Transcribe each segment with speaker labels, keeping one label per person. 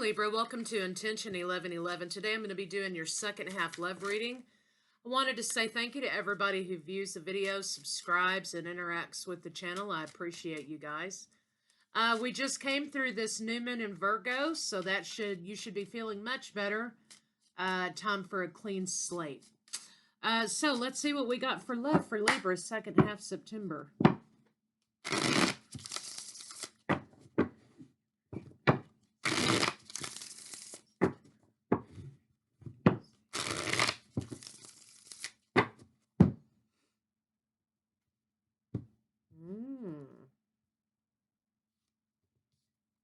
Speaker 1: Libra. Welcome to Intention 1111. Today I'm going to be doing your second half love reading. I wanted to say thank you to everybody who views the videos, subscribes, and interacts with the channel. I appreciate you guys. We just came through this new moon in Virgo, so you should be feeling much better. Time for a clean slate. So let's see what we got for love for Libra second half September.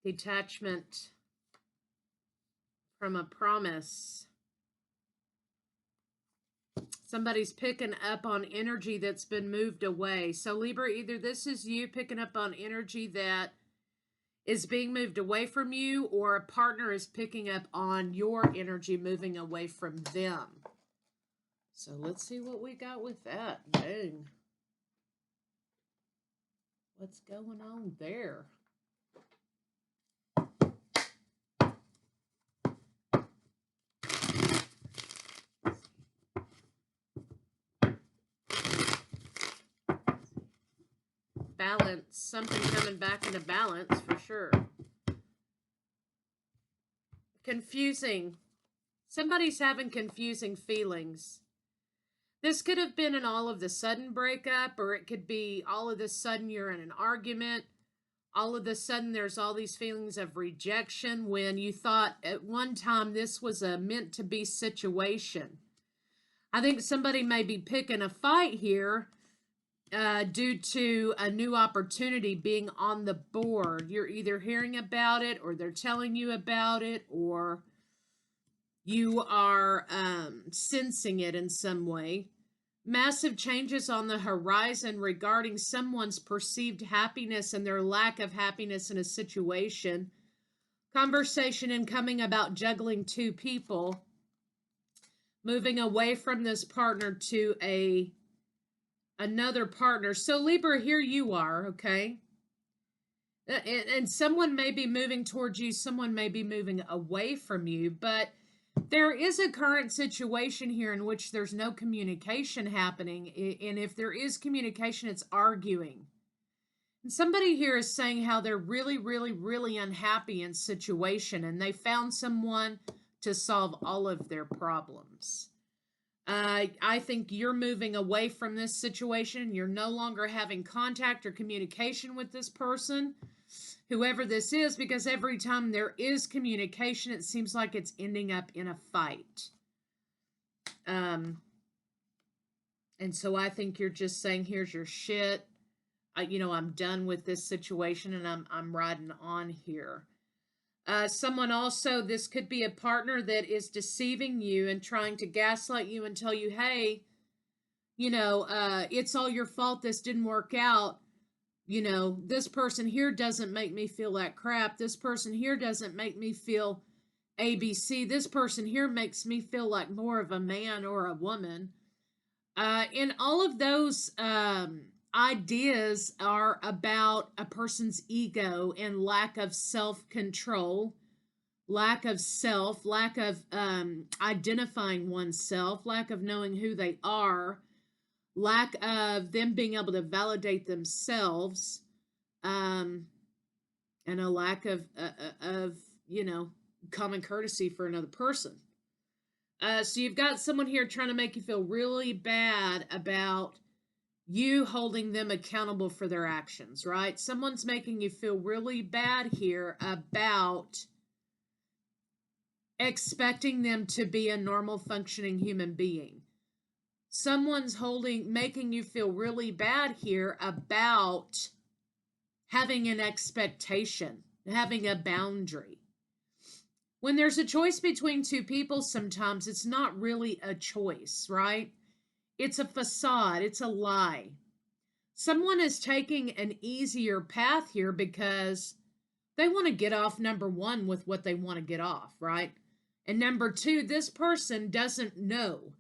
Speaker 1: Detachment from a promise. Somebody's picking up on energy that's been moved away. So Libra, either this is you picking up on energy that is being moved away from you, or a partner is picking up on your energy moving away from them. So let's see what we got with that. Dang. What's going on there? Balance, something coming back into balance for sure. Confusing. Somebody's having confusing feelings. This could have been an all of the sudden breakup, or it could be all of the sudden you're in an argument. All of the sudden there's all these feelings of rejection when you thought at one time this was a meant to be situation. I think somebody may be picking a fight here due to a new opportunity being on the board. You're either hearing about it, or they're telling you about it, or you are sensing it in some way. Massive changes on the horizon regarding someone's perceived happiness and their lack of happiness in a situation. Conversation incoming about juggling two people. Moving away from this partner to another partner. So Libra, here you are, okay? And someone may be moving towards you, someone may be moving away from you, but there is a current situation here in which there's no communication happening, and if there is communication, it's arguing. And somebody here is saying how they're really, really, really unhappy in situation, and they found someone to solve all of their problems. I think you're moving away from this situation. You're no longer having contact or communication with this person, whoever this is, because every time there is communication, it seems like it's ending up in a fight. And so I think you're just saying, here's your shit. I'm done with this situation, and I'm riding on here. Someone also, this could be a partner that is deceiving you and trying to gaslight you and tell you, hey, it's all your fault. This didn't work out. This person here doesn't make me feel like crap. This person here doesn't make me feel ABC. This person here makes me feel like more of a man or a woman. And all of those ideas are about a person's ego and lack of self-control, lack of self, lack of identifying oneself, lack of knowing who they are, lack of them being able to validate themselves, and a lack of common courtesy for another person. So you've got someone here trying to make you feel really bad about you holding them accountable for their actions, right? Someone's making you feel really bad here about expecting them to be a normal functioning human being. Someone's making you feel really bad here about having an expectation, having a boundary. When there's a choice between two people, sometimes it's not really a choice, right? It's a facade. It's a lie. Someone is taking an easier path here because they want to get off, number one, with what they want to get off, right? And number two, this person doesn't know.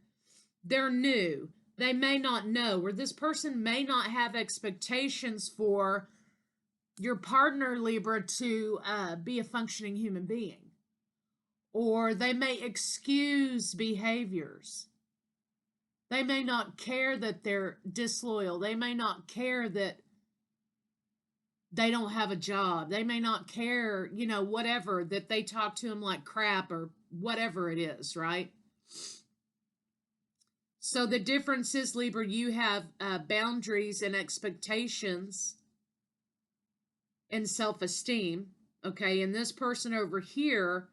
Speaker 1: They're new. They may not know, or this person may not have expectations for your partner, Libra, to be a functioning human being. or they may excuse behaviors. They may not care that they're disloyal. They may not care that they don't have a job. They may not care, whatever, that they talk to them like crap or whatever it is, right? So the difference is, Libra, you have boundaries and expectations and self-esteem, okay? And this person over here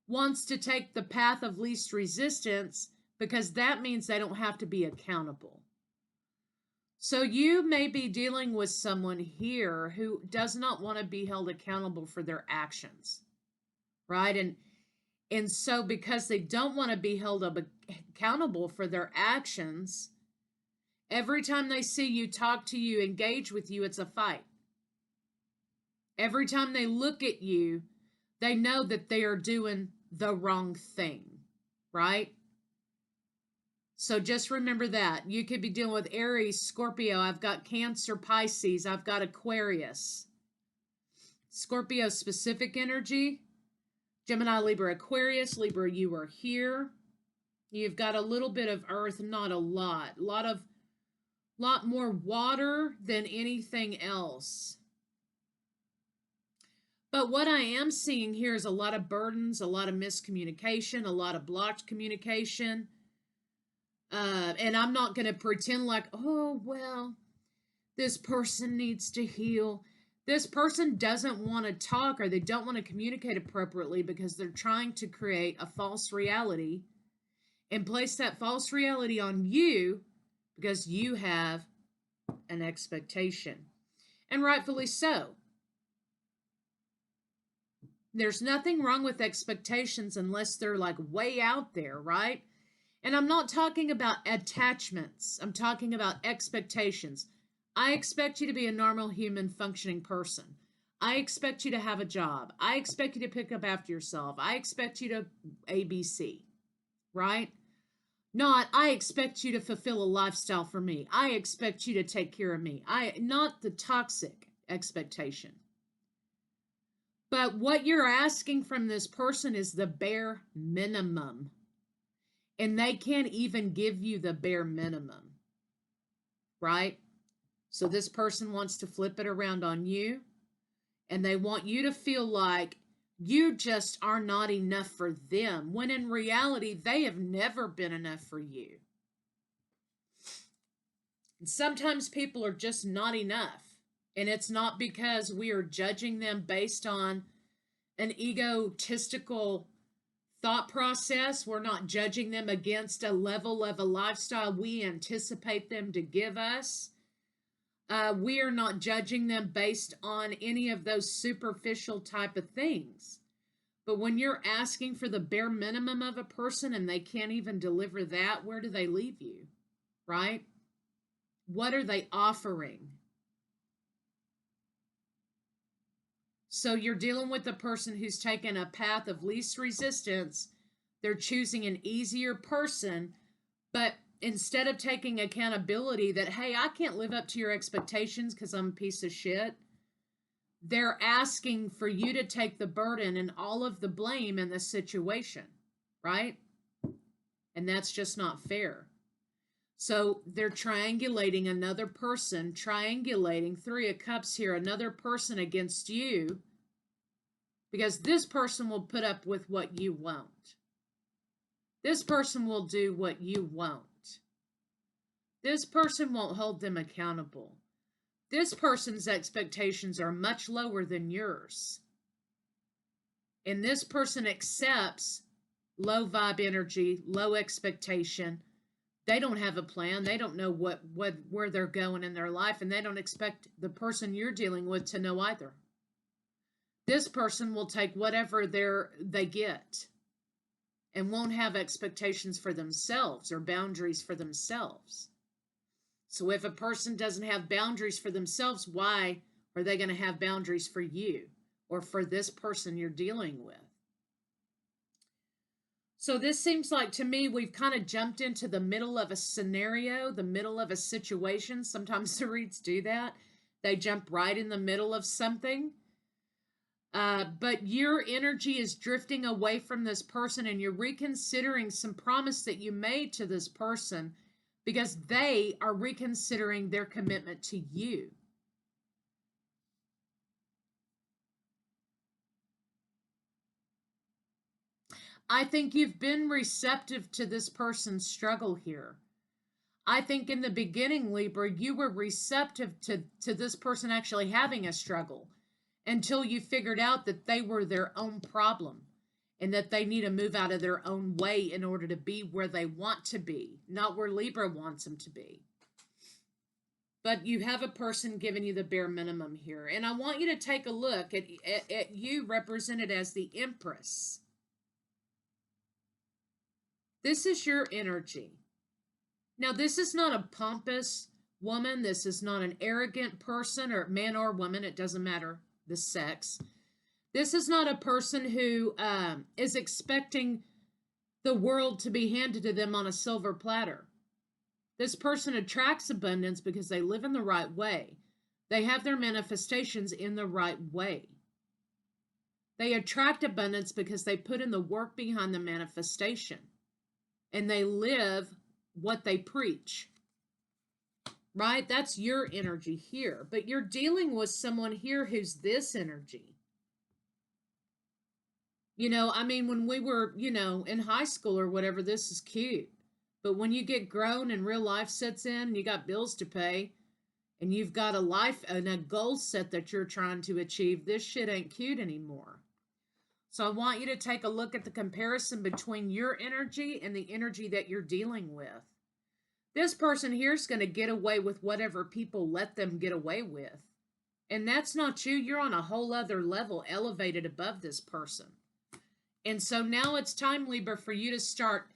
Speaker 1: wants to take the path of least resistance because that means they don't have to be accountable. So you may be dealing with someone here who does not want to be held accountable for their actions, right? And so because they don't want to be held accountable for their actions, every time they see you, talk to you, engage with you, it's a fight. Every time they look at you, they know that they are doing the wrong thing, right? So just remember that. You could be dealing with Aries, Scorpio. I've got Cancer, Pisces. I've got Aquarius. Scorpio specific energy. Gemini, Libra, Aquarius. Libra, you are here. You've got a little bit of earth, not a lot. Lot more water than anything else. But what I am seeing here is a lot of burdens, a lot of miscommunication, a lot of blocked communication. And I'm not going to pretend like, oh, well, this person needs to heal. This person doesn't want to talk, or they don't want to communicate appropriately because they're trying to create a false reality and place that false reality on you because you have an expectation. And rightfully so. There's nothing wrong with expectations unless they're like way out there, right? And I'm not talking about attachments. I'm talking about expectations. I expect you to be a normal human functioning person. I expect you to have a job. I expect you to pick up after yourself. I expect you to ABC, right? Not, I expect you to fulfill a lifestyle for me. I expect you to take care of me. Not the toxic expectation. But what you're asking from this person is the bare minimum. And they can't even give you the bare minimum, right? So this person wants to flip it around on you, and they want you to feel like you just are not enough for them, when in reality, they have never been enough for you. And sometimes people are just not enough, and it's not because we are judging them based on an egotistical thought process. We're not judging them against a level of a lifestyle we anticipate them to give us. We are not judging them based on any of those superficial type of things. But when you're asking for the bare minimum of a person and they can't even deliver that, where do they leave you, right? What are they offering? So you're dealing with a person who's taken a path of least resistance. They're choosing an easier person, but instead of taking accountability that, hey, I can't live up to your expectations because I'm a piece of shit, they're asking for you to take the burden and all of the blame in the situation, right? And that's just not fair. So they're triangulating another person, triangulating Three of Cups here, another person against you, because this person will put up with what you won't. This person will do what you won't. This person won't hold them accountable. This person's expectations are much lower than yours. And this person accepts low vibe energy, low expectation. They don't have a plan. They don't know where they're going in their life, and they don't expect the person you're dealing with to know either. This person will take whatever they get and won't have expectations for themselves or boundaries for themselves. So if a person doesn't have boundaries for themselves, why are they going to have boundaries for you or for this person you're dealing with? So this seems like, to me, we've kind of jumped into the middle of a scenario, the middle of a situation. Sometimes the reads do that. They jump right in the middle of something. But your energy is drifting away from this person, and you're reconsidering some promise that you made to this person because they are reconsidering their commitment to you. I think you've been receptive to this person's struggle here. I think in the beginning, Libra, you were receptive to this person actually having a struggle until you figured out that they were their own problem and that they need to move out of their own way in order to be where they want to be, not where Libra wants them to be. But you have a person giving you the bare minimum here. And I want you to take a look at you represented as the Empress. This is your energy. Now, this is not a pompous woman. This is not an arrogant person, or man or woman. It doesn't matter the sex. This is not a person who is expecting the world to be handed to them on a silver platter. This person attracts abundance because they live in the right way. They have their manifestations in the right way. They attract abundance because they put in the work behind the manifestation. And they live what they preach. Right? That's your energy here. But you're dealing with someone here who's this energy. You know, I mean, when we were, you know, in high school or whatever, this is cute. But when you get grown and real life sets in and you got bills to pay and you've got a life and a goal set that you're trying to achieve, this shit ain't cute anymore. So I want you to take a look at the comparison between your energy and the energy that you're dealing with. This person here is going to get away with whatever people let them get away with. And that's not you. You're on a whole other level, elevated above this person. And so now it's time, Libra, for you to start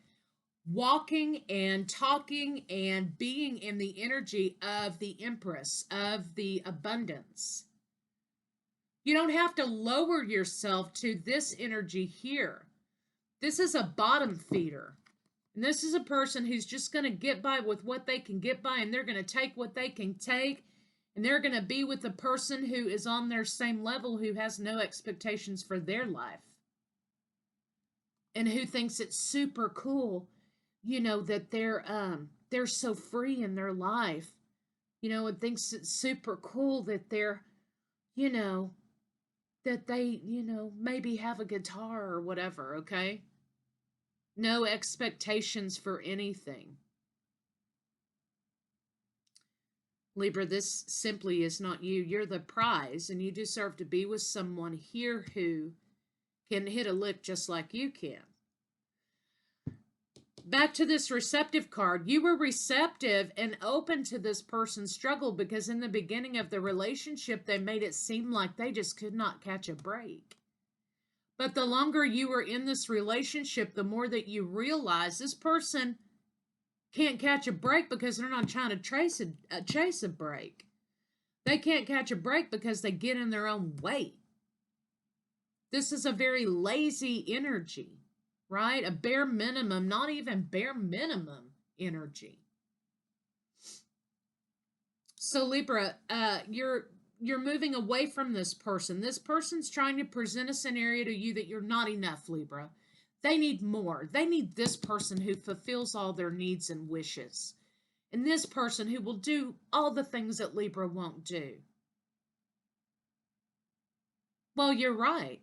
Speaker 1: walking and talking and being in the energy of the Empress, of the abundance. You don't have to lower yourself to this energy here. This is a bottom feeder. And this is a person who's just going to get by with what they can get by, and they're going to take what they can take, and they're going to be with a person who is on their same level, who has no expectations for their life, and who thinks it's super cool, you know, that they're so free in their life, you know, and thinks it's super cool that they're, you know, that they, you know, maybe have a guitar or whatever, okay? No expectations for anything. Libra, this simply is not you. You're the prize, and you deserve to be with someone here who can hit a lick just like you can. Back to this receptive card. You were receptive and open to this person's struggle because in the beginning of the relationship, they made it seem like they just could not catch a break. But the longer you were in this relationship, the more that you realize this person can't catch a break because they're not trying to chase a break. They can't catch a break because they get in their own way. This is a very lazy energy, right? A bare minimum, not even bare minimum energy. So Libra, you're moving away from this person. This person's trying to present a scenario to you that you're not enough, Libra. They need more. They need this person who fulfills all their needs and wishes. And this person who will do all the things that Libra won't do. Well, you're right.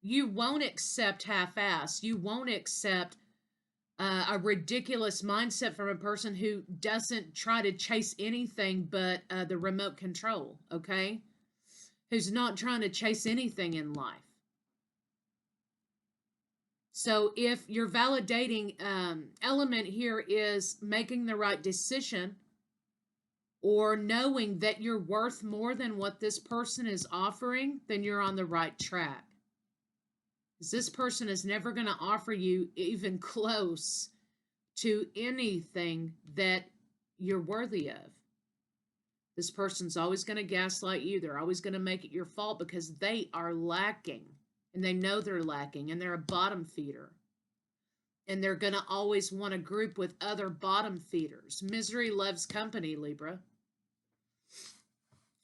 Speaker 1: You won't accept half-ass. You won't accept a ridiculous mindset from a person who doesn't try to chase anything but the remote control, okay? Who's not trying to chase anything in life. So if your validating element here is making the right decision or knowing that you're worth more than what this person is offering, then you're on the right track. Because this person is never going to offer you even close to anything that you're worthy of. This person's always going to gaslight you. They're always going to make it your fault because they are lacking. And they know they're lacking. And they're a bottom feeder. And they're going to always want to group with other bottom feeders. Misery loves company, Libra.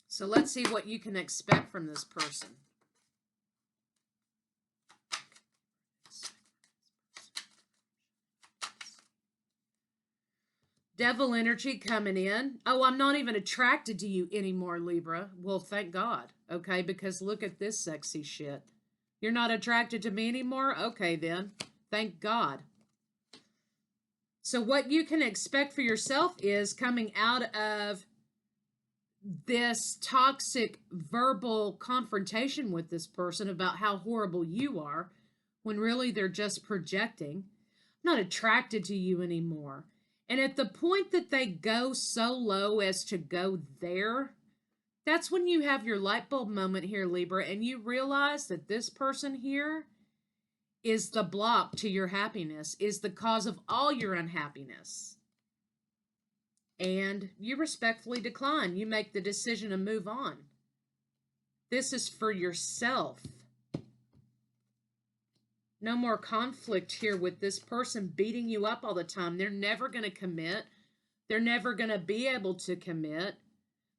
Speaker 1: So let's see what you can expect from this person. Devil energy coming in. Oh, I'm not even attracted to you anymore, Libra. Well, thank God. Okay, because look at this sexy shit. You're not attracted to me anymore? Okay, then. Thank God. So what you can expect for yourself is coming out of this toxic verbal confrontation with this person about how horrible you are, when really they're just projecting. I'm not attracted to you anymore. And at the point that they go so low as to go there, that's when you have your light bulb moment here, Libra, and you realize that this person here is the block to your happiness, is the cause of all your unhappiness. And you respectfully decline. You make the decision to move on. This is for yourself. No more conflict here with this person beating you up all the time. They're never going to commit. They're never going to be able to commit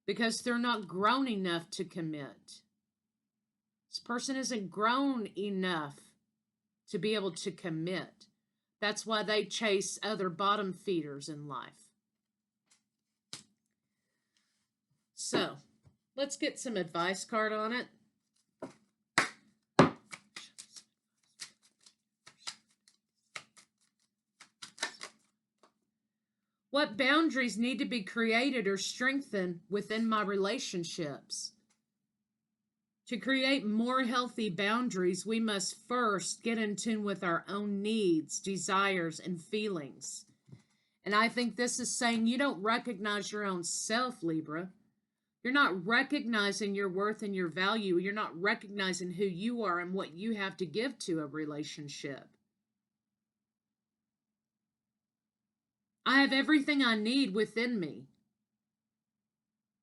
Speaker 1: because they're not grown enough to commit. This person isn't grown enough to be able to commit. That's why they chase other bottom feeders in life. So, let's get some advice card on it. What boundaries need to be created or strengthened within my relationships? To create more healthy boundaries, we must first get in tune with our own needs, desires, and feelings. And I think this is saying you don't recognize your own self, Libra. You're not recognizing your worth and your value. You're not recognizing who you are and what you have to give to a relationship. I have everything I need within me.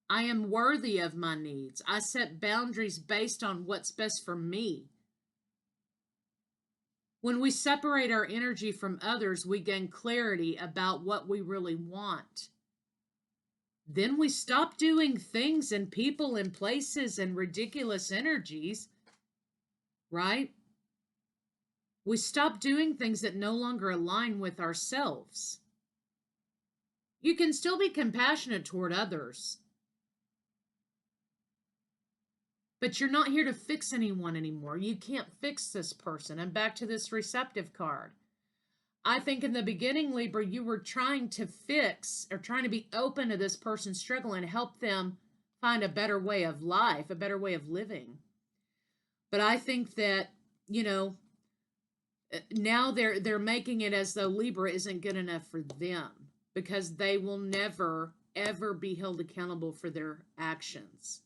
Speaker 1: I am worthy of my needs. I set boundaries based on what's best for me. When we separate our energy from others, we gain clarity about what we really want. Then we stop doing things and people and places and ridiculous energies, right? We stop doing things that no longer align with ourselves. You can still be compassionate toward others, but you're not here to fix anyone anymore. You can't fix this person. And back to this receptive card. I think in the beginning, Libra, you were trying to fix or trying to be open to this person's struggle and help them find a better way of life, a better way of living. But I think that, now they're making it as though Libra isn't good enough for them because they will never, ever be held accountable for their actions.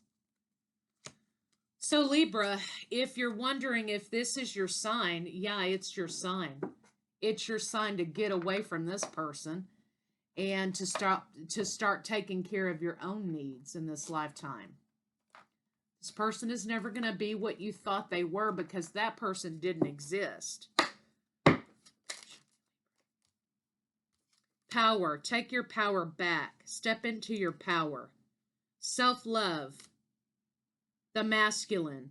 Speaker 1: So Libra, if you're wondering if this is your sign, yeah, it's your sign. It's your sign to get away from this person and to start taking care of your own needs in this lifetime. This person is never going to be what you thought they were because that person didn't exist. Power. Take your power back. Step into your power. Self-love. The masculine.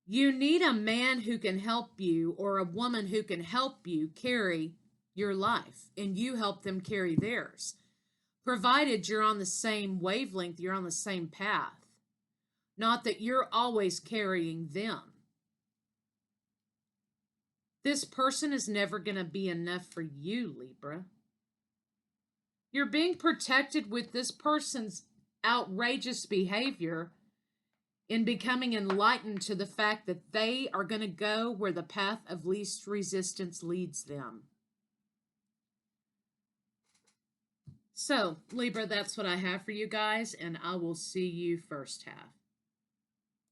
Speaker 1: You need a man who can help you or a woman who can help you carry your life and you help them carry theirs. Provided you're on the same wavelength, you're on the same path. Not that you're always carrying them. This person is never going to be enough for you, Libra. You're being protected with this person's outrageous behavior in becoming enlightened to the fact that they are going to go where the path of least resistance leads them. So, Libra, that's what I have for you guys, and I will see you first half.